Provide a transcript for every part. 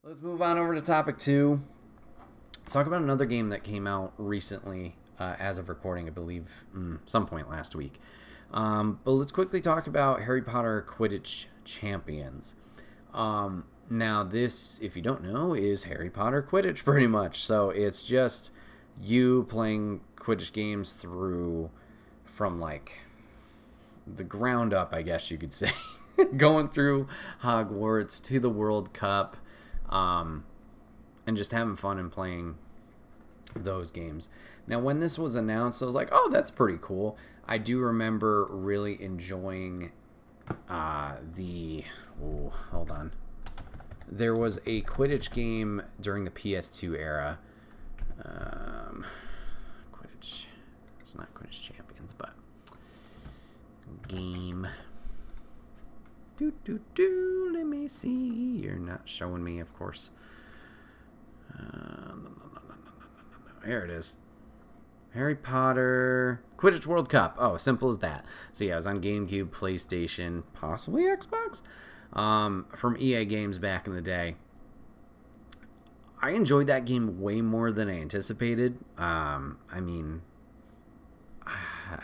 Let's move on over to topic two. Let's talk about another game that came out recently, as of recording, I believe, some point last week. But let's quickly talk about Harry Potter Quidditch Champions. Now, this, if you don't know, is Harry Potter Quidditch pretty much. So it's just you playing Quidditch games from like the ground up, I guess you could say. Going through Hogwarts to the World Cup, and just having fun and playing those games. Now, when this was announced, I was like, oh, that's pretty cool. I do remember really enjoying hold on. There was a Quidditch game during the PS2 era. Quidditch. It's not Quidditch Champions, but game. Let me see. You're not showing me, of course. Here it is. Harry Potter Quidditch World Cup. Oh, simple as that. So yeah, it was on GameCube, PlayStation, possibly Xbox. From EA Games back in the day. I enjoyed that game way more than I anticipated. I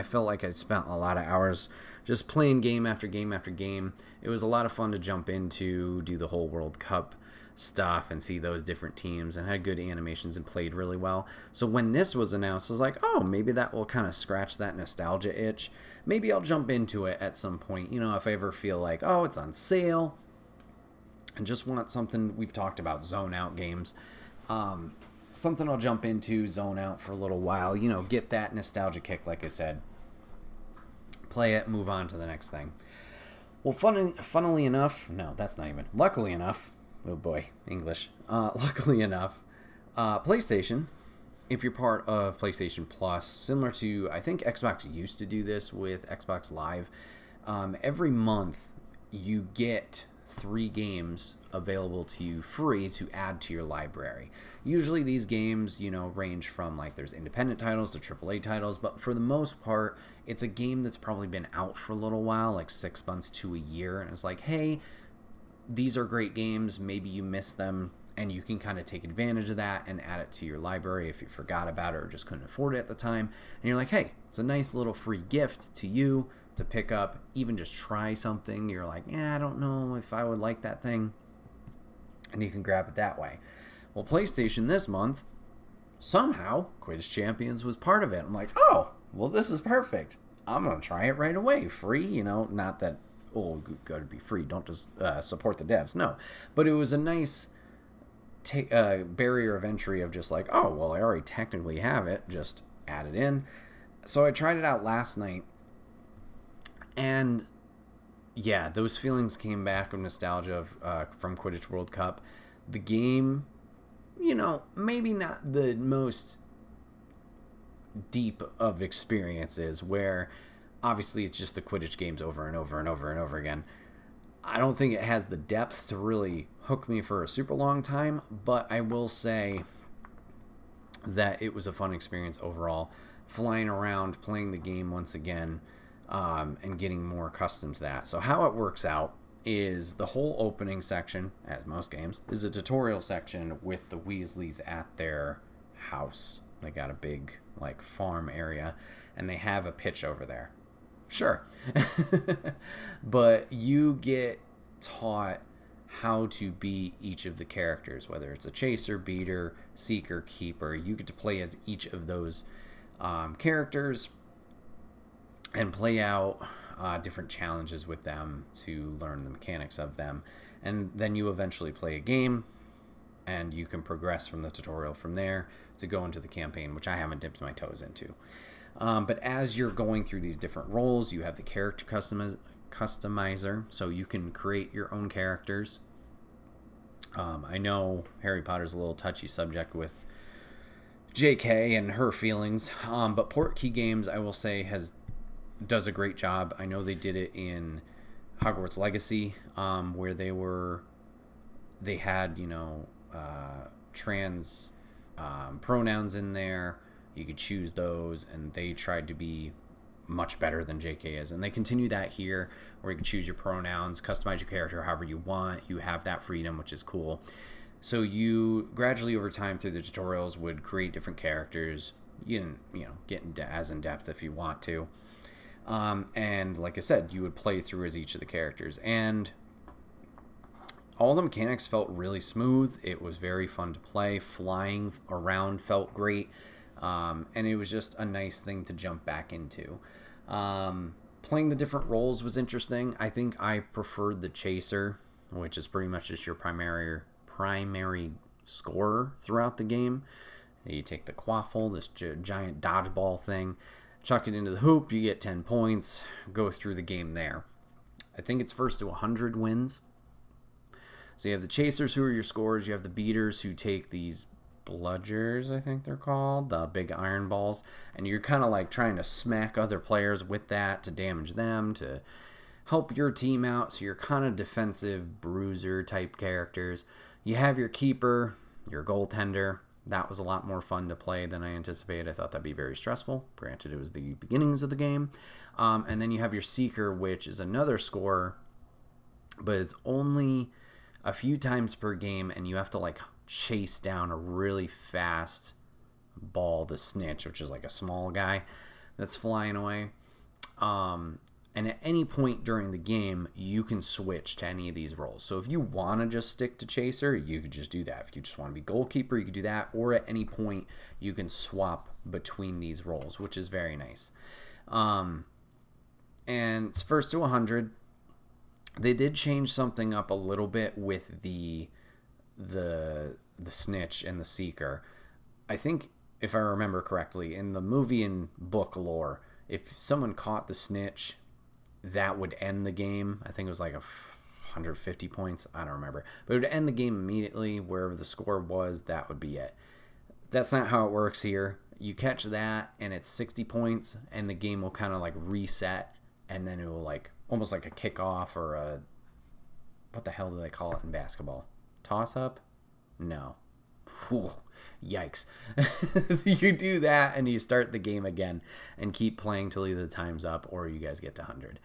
felt like I spent a lot of hours just playing game after game after game. It was a lot of fun to jump into, do the whole World Cup stuff and see those different teams, and had good animations and played really well. So when this was announced, I was like, oh, maybe that will kind of scratch that nostalgia itch. Maybe I'll jump into it at some point, if I ever feel like, oh, it's on sale and just want something. We've talked about zone out games. Something I'll jump into, zone out for a little while, get that nostalgia kick, like I said. Play it, move on to the next thing. Well, funnily enough, no, that's not even. Luckily enough, oh boy, English. Luckily enough, PlayStation, if you're part of PlayStation Plus, similar to, I think Xbox used to do this with Xbox Live, every month you get 3 games available to you free to add to your library. Usually these games, range from like there's independent titles to AAA titles, but for the most part, it's a game that's probably been out for a little while, like 6 months to a year, and it's like, hey, these are great games, maybe you missed them, and you can kind of take advantage of that and add it to your library if you forgot about it or just couldn't afford it at the time. And you're like, hey, it's a nice little free gift to you to pick up, even just try something. You're like, I don't know if I would like that thing. And you can grab it that way. Well, PlayStation this month, somehow, Quidditch Champions was part of it. I'm like, oh, well, this is perfect. I'm going to try it right away. Free, not that, oh, got to be free. Don't just support the devs. No. But it was a nice barrier of entry of just like, oh, well, I already technically have it. Just add it in. So I tried it out last night. And yeah, those feelings came back of nostalgia from Quidditch World Cup. The game, maybe not the most deep of experiences, where obviously it's just the Quidditch games over and over and over and over again. I don't think it has the depth to really hook me for a super long time, but I will say that it was a fun experience overall. Flying around, playing the game once again, and getting more accustomed to that. So how it works out is the whole opening section, as most games, is a tutorial section with the Weasleys at their house. They got a big farm area, and they have a pitch over there. Sure. But you get taught how to be each of the characters, whether it's a chaser, beater, seeker, keeper. You get to play as each of those characters and play out different challenges with them to learn the mechanics of them. And then you eventually play a game, and you can progress from the tutorial from there to go into the campaign, which I haven't dipped my toes into. But as you're going through these different roles, you have the character customizer, so you can create your own characters. I know Harry Potter's a little touchy subject with JK and her feelings, but Portkey Games, I will say, does a great job. I know they did it in Hogwarts Legacy, where they had trans pronouns in there. You could choose those, and they tried to be much better than JK is. And they continue that here, where you can choose your pronouns, customize your character however you want. You have that freedom, which is cool. So you gradually over time through the tutorials would create different characters. You didn't, get as in depth if you want to. And like I said, you would play through as each of the characters. And all the mechanics felt really smooth. It was very fun to play. Flying around felt great. And it was just a nice thing to jump back into. Playing the different roles was interesting. I think I preferred the chaser, which is pretty much just your primary scorer throughout the game. You take the quaffle, this giant dodgeball thing, chuck it into the hoop, you get 10 points, go through the game there. I think it's first to 100 wins. So you have the chasers, who are your scorers. You have the beaters, who take these bludgers, I think they're called, the big iron balls, and you're kind of like trying to smack other players with that to damage them, to help your team out. So you're kind of defensive bruiser type characters. You have your keeper, your goaltender. That was a lot more fun to play than I anticipated. I thought that'd be very stressful. Granted, it was the beginnings of the game. And then you have your seeker, which is another scorer, but it's only a few times per game, and you have to like chase down a really fast ball, the snitch, which is like a small guy that's flying away. And at any point during the game, you can switch to any of these roles. So if you want to just stick to chaser, you could just do that. If you just want to be goalkeeper, you could do that. Or at any point, you can swap between these roles, which is very nice. And it's first to 100. They did change something up a little bit with the snitch and the seeker. I think, if I remember correctly, in the movie and book lore, if someone caught the snitch, that would end the game. I think it was like 150 points. I don't remember. But it would end the game immediately. Wherever the score was, that would be it. That's not how it works here. You catch that, and it's 60 points, and the game will kind of like reset, and then it will like almost like a kickoff or a... What the hell do they call it in basketball? Toss-up? No. Whew, yikes. You do that and you start the game again and keep playing till either the time's up or you guys get to 100.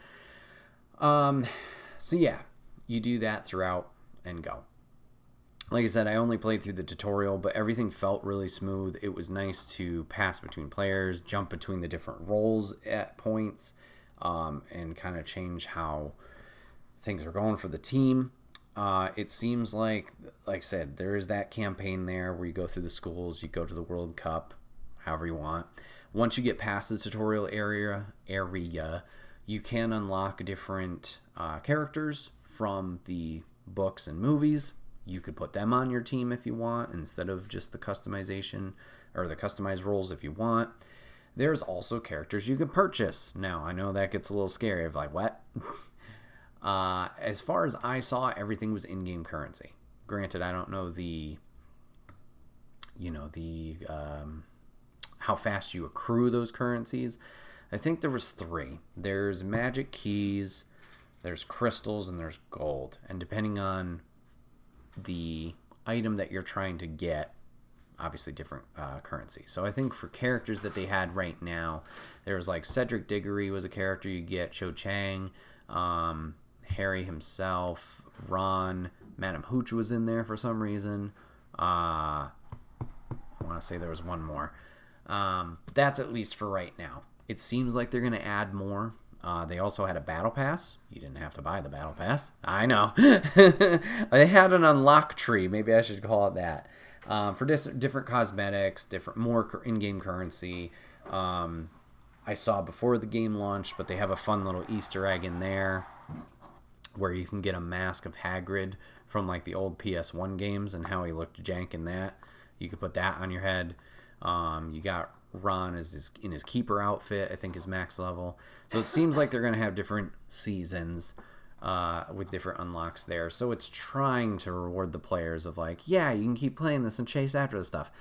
So yeah, you do that throughout and go. Like I said, I only played through the tutorial, but everything felt really smooth. It was nice to pass between players, jump between the different roles at points, and kind of change how things are going for the team. It seems like I said, there is that campaign there where you go through the schools, you go to the World Cup, however you want. Once you get past the tutorial area, you can unlock different characters from the books and movies. You could put them on your team if you want, instead of just the customization or the customized roles if you want. There's also characters you can purchase. Now, I know that gets a little scary of like, what? As far as I saw, everything was in-game currency. Granted, I don't know how fast you accrue those currencies. I think there was 3. There's magic keys, there's crystals, and there's gold. And depending on the item that you're trying to get, obviously different currency. So I think for characters that they had right now, there was like Cedric Diggory was a character you get, Cho Chang, Harry himself, Ron, Madam Hooch was in there for some reason. I want to say there was one more. But that's at least for right now. It seems like they're going to add more. They also had a battle pass. You didn't have to buy the battle pass. I know. They had an unlock tree. Maybe I should call it that. For different cosmetics, more in-game currency. I saw before the game launched, but they have a fun little Easter egg in there where you can get a mask of Hagrid from like the old PS1 games and how he looked jank in that. You could put that on your head. You got Ron in his keeper outfit, I think is max level. So it seems like they're going to have different seasons with different unlocks there. So it's trying to reward the players of like, yeah, you can keep playing this and chase after this stuff.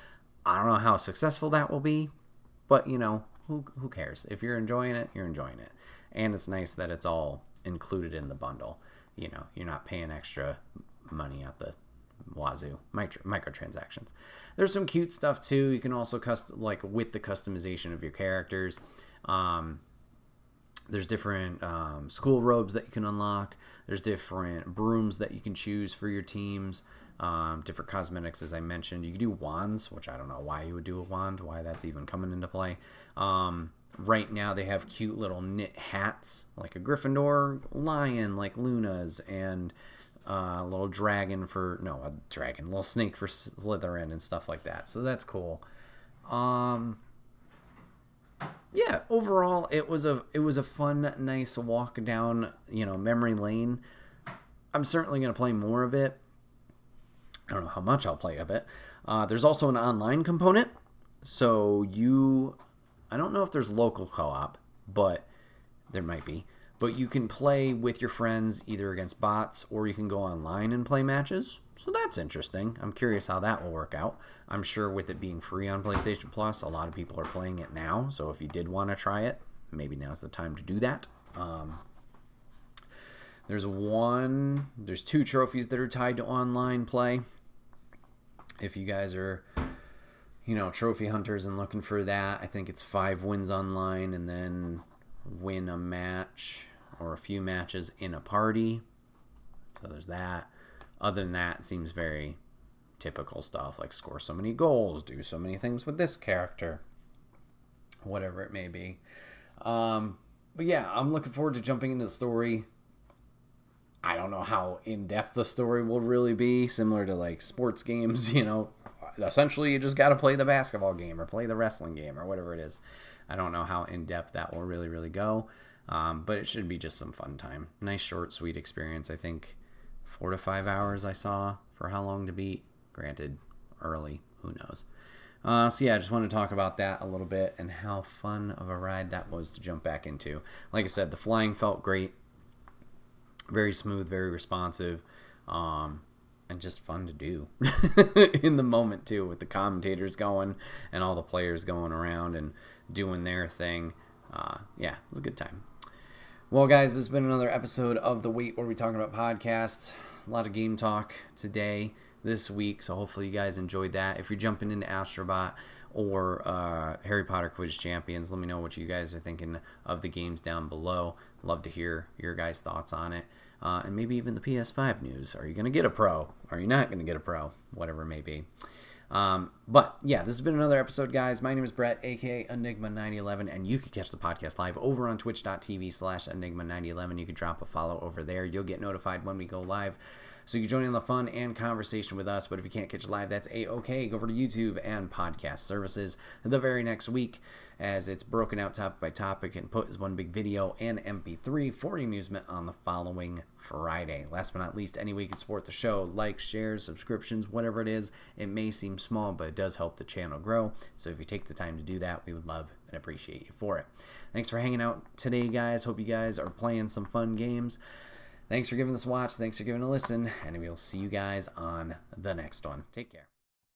I don't know how successful that will be, but who cares? If you're enjoying it, you're enjoying it. And it's nice that it's all included in the bundle. You're not paying extra money at the wazoo. Microtransactions. There's some cute stuff too. You can also with the customization of your characters. There's different school robes that you can unlock. There's different brooms that you can choose for your teams. different cosmetics, as I mentioned. You can do wands, which I don't know why you would do a wand, why that's even coming into play. Right now they have cute little knit hats, like a Gryffindor lion, like Luna's, and a little dragon for, no, a dragon, a little snake for Slytherin and stuff like that. So that's cool. Yeah, overall it was a fun, nice walk down, memory lane. I'm certainly going to play more of it. I don't know how much I'll play of it. There's also an online component. So I don't know if there's local co-op, but there might be. But you can play with your friends either against bots or you can go online and play matches. So that's interesting. I'm curious how that will work out. I'm sure with it being free on PlayStation Plus, a lot of people are playing it now. So if you did want to try it, maybe now's the time to do that. There's 2 trophies that are tied to online play. If you guys are, trophy hunters and looking for that, I think it's 5 wins online and then win a match or a few matches in a party. So there's that. Other than that, it seems very typical stuff, like score so many goals, do so many things with this character, whatever it may be. But yeah, I'm looking forward to jumping into the story. I don't know how in-depth the story will really be, similar to like sports games, essentially you just got to play the basketball game or play the wrestling game or whatever it is. I don't know how in-depth that will really, really go, but it should be just some fun time. Nice, short, sweet experience. I think 4 to 5 hours I saw for how long to beat. Granted, early, who knows. So yeah, I just want to talk about that a little bit and how fun of a ride that was to jump back into. Like I said, the flying felt great. Very smooth, very responsive, and just fun to do in the moment too, with the commentators going and all the players going around and doing their thing. Yeah, it was a good time. Well, guys, this has been another episode of the Wait What Are We Talking About podcast. A lot of game talk today, this week, so hopefully you guys enjoyed that. If you're jumping into Astrobot or Harry Potter Quidditch Champions, let me know what you guys are thinking of the games down below. Love to hear your guys' thoughts on it. And maybe even the PS5 news. Are you going to get a Pro? Are you not going to get a Pro? Whatever it may be. But yeah, this has been another episode, guys. My name is Bret, aka Enigma9011, and you can catch the podcast live over on twitch.tv/Enigma9011. You can drop a follow over there. You'll get notified when we go live. So you can join in the fun and conversation with us. But if you can't catch it live, that's A-OK. Go over to YouTube and podcast services the very next week, as it's broken out topic by topic and put as one big video and MP3 for your amusement on the following Friday. Last but not least, any way you can support the show, likes, shares, subscriptions, whatever it is. It may seem small, but it does help the channel grow. So if you take the time to do that, we would love and appreciate you for it. Thanks for hanging out today, guys. Hope you guys are playing some fun games. Thanks for giving this a watch. Thanks for giving a listen. And we will see you guys on the next one. Take care.